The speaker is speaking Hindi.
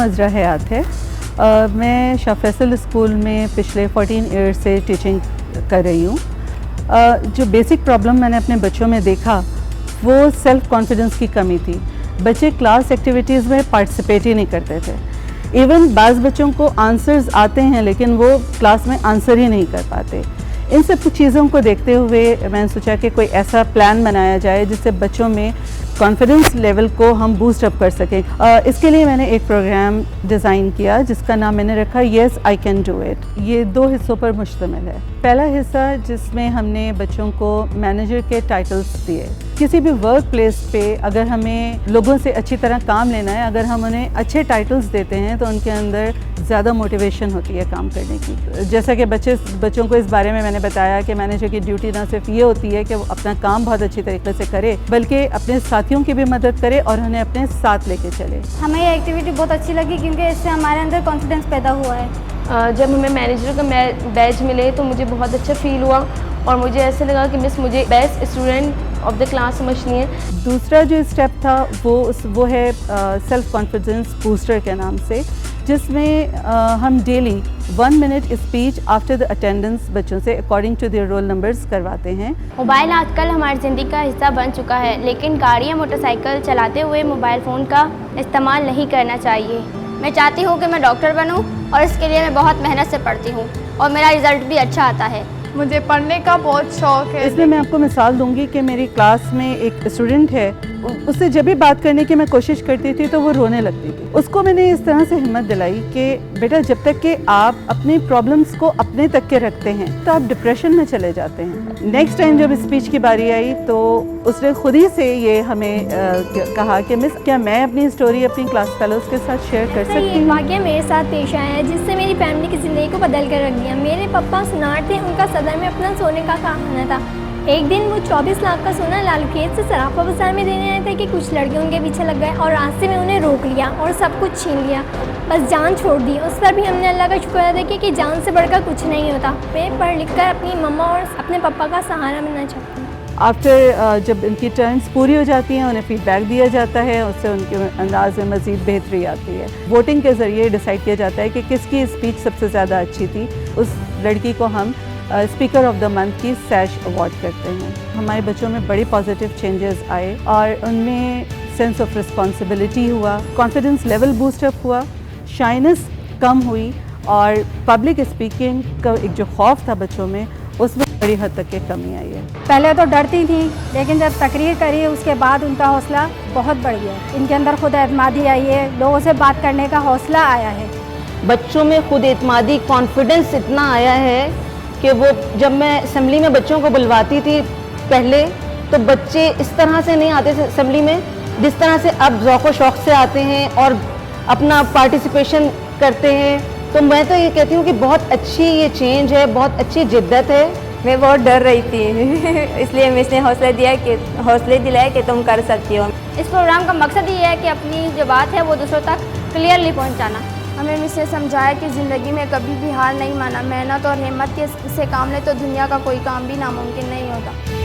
अज़रा हयात है। मैं शाह फैसल स्कूल में पिछले 14 ईयर्स से टीचिंग कर रही हूँ। जो बेसिक प्रॉब्लम मैंने अपने बच्चों में देखा वो सेल्फ़ कॉन्फिडेंस की कमी थी। बच्चे क्लास एक्टिविटीज़ में पार्टिसिपेट ही नहीं करते थे। इवन बाज़ बच्चों को आंसर्स आते हैं लेकिन वो क्लास में आंसर ही नहीं कर पाते। इन सब चीज़ों को देखते हुए मैंने सोचा कि कोई ऐसा प्लान बनाया जाए जिससे बच्चों में कॉन्फिडेंस लेवल को हम बूस्ट अप कर सकें। इसके लिए मैंने एक प्रोग्राम डिज़ाइन किया जिसका नाम मैंने रखा yes I can do it. ये 2 हिस्सों पर मुश्तमिल है। पहला हिस्सा जिसमें हमने बच्चों को मैनेजर के टाइटल्स दिए। किसी भी वर्क प्लेस पे अगर हमें लोगों से अच्छी तरह काम लेना है, अगर हम उन्हें अच्छे टाइटल्स देते हैं तो उनके अंदर ज़्यादा मोटिवेशन होती है काम करने की। जैसा कि बच्चों को इस बारे में मैंने बताया कि मैनेजर की ड्यूटी ना सिर्फ ये होती है कि वो अपना काम बहुत अच्छी तरीके से करे, बल्कि अपने साथियों की भी मदद करे और उन्हें अपने साथ लेके चले। हमें ये एक्टिविटी बहुत अच्छी लगी क्योंकि इससे हमारे अंदर कॉन्फिडेंस पैदा हुआ है। जब हमें मैनेजर का बैज मिले तो मुझे बहुत अच्छा फील हुआ और मुझे ऐसे लगा कि मिस मुझे best student of the class समझनी है। दूसरा जो स्टेप था वो है सेल्फ कॉन्फिडेंस बूस्टर के नाम से, जिसमें हम daily 1 minute speech after the attendance बच्चों से according to their roll numbers करवाते हैं। मोबाइल आजकल हमारी ज़िंदगी का हिस्सा बन चुका है, लेकिन गाड़ी या मोटरसाइकिल चलाते हुए मोबाइल फ़ोन का इस्तेमाल नहीं करना चाहिए। मैं चाहती हूँ कि मैं डॉक्टर बनूँ और इसके लिए मैं बहुत मेहनत से पढ़ती हूँ और मेरा रिज़ल्ट भी अच्छा आता है। मुझे पढ़ने का बहुत शौक़ है। इसमें मैं आपको मिसाल दूंगी कि मेरी क्लास में एक स्टूडेंट है, उससे जब भी बात करने की मैं कोशिश करती थी तो वो रोने लगती थी। उसको मैंने इस तरह से हिम्मत दिलाई कि बेटा जब तक कि आप अपनी प्रॉब्लम्स को अपने तक के रखते हैं तो आप डिप्रेशन में चले जाते हैं। नेक्स्ट टाइम जब स्पीच की बारी आई तो उसने खुद ही से ये हमें कहा कि मिस क्या मैं अपनी स्टोरी अपनी क्लास फेलोज़ के साथ शेयर कर सकती हूँ। वाक़या मेरे साथ पेश आया है जिससे मेरी फैमिली की ज़िंदगी को बदल कर रख दिया। मेरे पापा सुनार थे, उनका सदर में अपना सोने का कारखाना था। एक दिन वो 24 लाख का सोना लालूखेत से सराफा बाजार में देने आए थे कि कुछ लड़कियों के पीछे लग गए और रास्ते में उन्हें रोक लिया और सब कुछ छीन लिया, बस जान छोड़ दी। उस पर भी हमने अल्लाह का शुक्र अदा किया कि जान से बढ़कर कुछ नहीं होता। मैं पढ़ लिख कर अपनी मम्मा और अपने पापा का सहारा बनना चाहती हूँ। आफ्टर जब इनकी टर्न्स पूरी हो जाती हैं उन्हें फीडबैक दिया जाता है, उससे उनके अंदाज में मज़ीद बेहतरी आती है। वोटिंग के ज़रिए डिसाइड किया जाता है कि किसकी स्पीच सबसे ज़्यादा अच्छी थी। उस लड़की को हम स्पीकर ऑफ द मंथ की सैश अवार्ड करते हैं। हमारे बच्चों में बड़ी पॉजिटिव चेंजेस आए और उनमें सेंस ऑफ रिस्पॉन्सिबिलिटी हुआ, कॉन्फिडेंस लेवल बूस्टअप हुआ, शाइनेस कम हुई और पब्लिक स्पीकिंग का एक जो खौफ था बच्चों में उसमें बड़ी हद तक के कमी आई है। पहले तो डरती थी लेकिन जब तकरीर करी उसके बाद उनका हौसला बहुत बढ़ गया। इनके अंदर खुद एतमादी आई है, लोगों से बात करने का हौसला आया है। बच्चों में खुद एतमादी कॉन्फिडेंस इतना आया है कि वो जब मैं असेंबली में बच्चों को बुलवाती थी पहले तो बच्चे इस तरह से नहीं आते थे असेंबली में जिस तरह से अब ज़ौक़ शौक़ से आते हैं और अपना पार्टिसिपेशन करते हैं। तो मैं तो ये कहती हूँ कि बहुत अच्छी ये चेंज है, बहुत अच्छी जिद्दत है। मैं बहुत डर रही थी इसलिए मिस ने हौसले दिलाया कि तुम कर सकती हो। इस प्रोग्राम का मकसद ये है कि अपनी जो बात है वो दूसरों तक क्लियरली पहुँचाना। हमें मिस ने समझाया कि ज़िंदगी में कभी भी हार नहीं माना, मेहनत और हिम्मत के से काम ले तो दुनिया का कोई काम भी नामुमकिन नहीं होता।